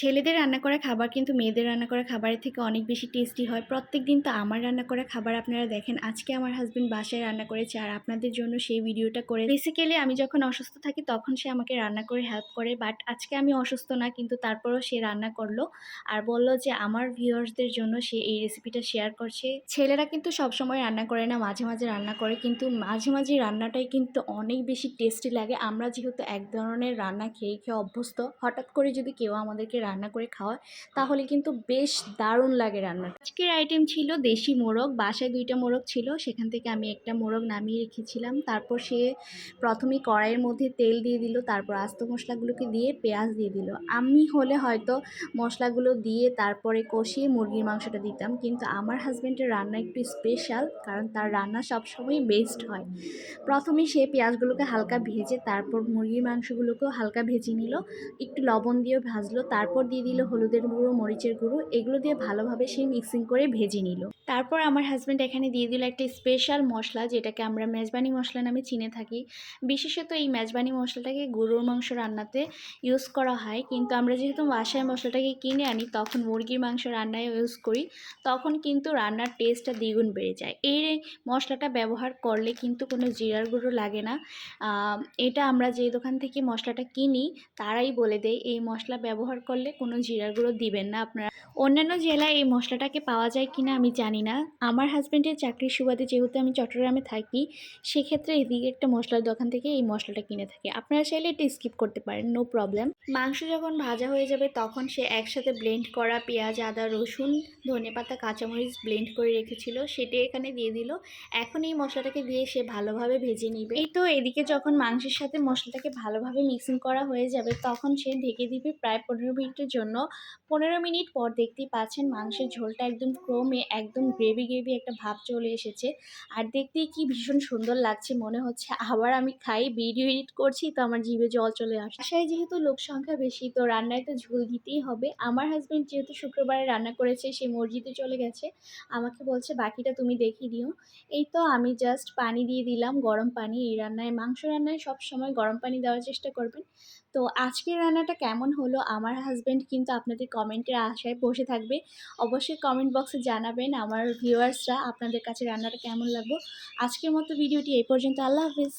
ছেলেদের রান্না করা খাবার কিন্তু মেয়েদের রান্না করা খাবারের থেকে অনেক বেশি টেস্টি হয়। প্রত্যেকদিন তো আমার রান্না করা খাবার আপনারা দেখেন। আজকে আমার হাসব্যান্ড বাসায় রান্না করেছে আর আপনাদের জন্য সেই ভিডিওটা করে বেসিক্যালি আমি যখন অসুস্থ থাকি তখন সে আমাকে রান্না করে হেল্প করে। বাট আজকে আমি অসুস্থ না, কিন্তু তারপরেও সে রান্না করলো আর বলল যে আমার ভিউয়ার্সদের জন্য সে এই রেসিপিটা শেয়ার করছে। ছেলেরা কিন্তু সবসময় রান্না করে না, মাঝে মাঝে রান্না করে, কিন্তু মাঝে মাঝে রান্নাটাই কিন্তু অনেক বেশি টেস্টি লাগে। আমরা যেহেতু এক ধরনের রান্না খেয়ে খেয়ে অভ্যস্ত, হঠাৎ করে যদি কেউ আমাদেরকে রান্না করে খাওয়ায় তাহলে কিন্তু বেশ দারুণ লাগে রান্না। আজকের আইটেম ছিল দেশি মোরগ। বাসায় 2টা মোরগ ছিল, সেখান থেকে আমি একটা মোরগ নামিয়ে রেখেছিলাম। তারপর সে প্রথমেই কড়াইয়ের মধ্যে তেল দিয়ে দিল, তারপর আস্ত মশলাগুলোকে দিয়ে পেঁয়াজ দিয়ে দিল। আমি হলে হয়তো মশলাগুলো দিয়ে তারপরে কষিয়ে মুরগির মাংসটা দিতাম, কিন্তু আমার হাজব্যান্ডের রান্না একটু স্পেশাল, কারণ তার রান্না সবসময় বেস্ট হয়। প্রথমে সে পেঁয়াজগুলোকে হালকা ভেজে তারপর মুরগির মাংসগুলোকেও হালকা ভেজে নিল, একটু লবণ দিয়েও ভাজলো, তারপর দিয়ে দিল হলুদের গুঁড়ো, মরিচের গুঁড়ো, এগুলো দিয়ে ভালোভাবে সে মিক্সিং করে ভেজে নিল। তারপর আমার হাজব্যান্ড এখানে দিয়ে দিল একটা স্পেশাল মশলা, যেটাকে আমরা মেজবানি মশলা নামে চিনে থাকি। বিশেষত এই মেজবানি মশলাটাকে গরুর মাংস রান্নাতে ইউজ করা হয়, কিন্তু আমরা যেহেতু বাসায় মশলাটাকে কিনে আনি তখন মুরগির মাংস রান্নায় ইউজ করি, তখন কিন্তু রান্নার টেস্টটা দ্বিগুণ বেড়ে যায়। এই মশলাটা ব্যবহার করলে কিন্তু কোনো জিরার গুঁড়ো লাগে না। এটা আমরা যে দোকান থেকে মশলাটা কিনি তারাই বলে দেয় এই মশলা ব্যবহার করলে কোনো জিরার গুঁড়ো দিবেন না আপনারা। অন্যান্য জেলায় এই মশলাটাকে পাওয়া যায় কিনা আমি জানি না। আমার হাজব্যান্ডের চাকরির সুবাদে যেহেতু আমি চট্টগ্রামে থাকি, সেক্ষেত্রে এদিকে একটা মশলার দোকান থেকে এই মশলাটা কিনে থাকি। আপনারা চাইলে এটা স্কিপ করতে পারেন, নো প্রবলেম। মাংস যখন ভাজা হয়ে যাবে তখন সে একসাথে ব্লেন্ড করা পেঁয়াজ, আদা, রসুন, ধনেপাতা, কাঁচামরিচ ব্লেন্ড করে রেখেছিল সেটা এখানে দিয়ে দিল। এখন এই মশলাটাকে দিয়ে সে ভালোভাবে ভেজে নিবে। এই তো এদিকে যখন মাংসের সাথে মশলাটাকে ভালোভাবে মিক্সিং করা হয়ে যাবে তখন সে ঢেকে দিবে প্রায় 15 মিনিটের জন্য। 15 মিনিট পর দেখতেই পাচ্ছেন মাংসের ঝোলটা একদম ক্রমে একদম গ্রেভি গ্রেভি একটা ভাব চলে এসেছে। আর দেখতেই কি ভীষণ সুন্দর লাগছে, মনে হচ্ছে আবার আমি খাই। ভিডিও এডিট করছি তো আমার জিভে জল চলে আসে। বাসায় যেহেতু লোক সংখ্যা বেশি তো রান্নায় তো ঝোল দিতেই হবে। আমার হাজব্যান্ড যেহেতু শুক্রবারে রান্না করেছে, সে মসজিদে চলে গেছে, আমাকে বলছে বাকিটা তুমি দেখিয়ে দিও। এই তো আমি জাস্ট পানি দিয়ে দিলাম, গরম পানি। এই রান্নায়, মাংস রান্নায় সব সময় গরম পানি দেওয়ার চেষ্টা করবেন। তো আজকের রান্নাটা কেমন হলো আমার হাজব্যান্ড কিন্তু আপনাদের কমেন্টের আশায় বসে থাকবে। অবশ্যই কমেন্ট বক্সে জানাবেন আমার ভিউয়ার্সরা আপনাদের কাছে রান্নাটা কেমন লাগলো। আজকের মতো ভিডিওটি এই পর্যন্ত। আল্লাহ হাফেজ।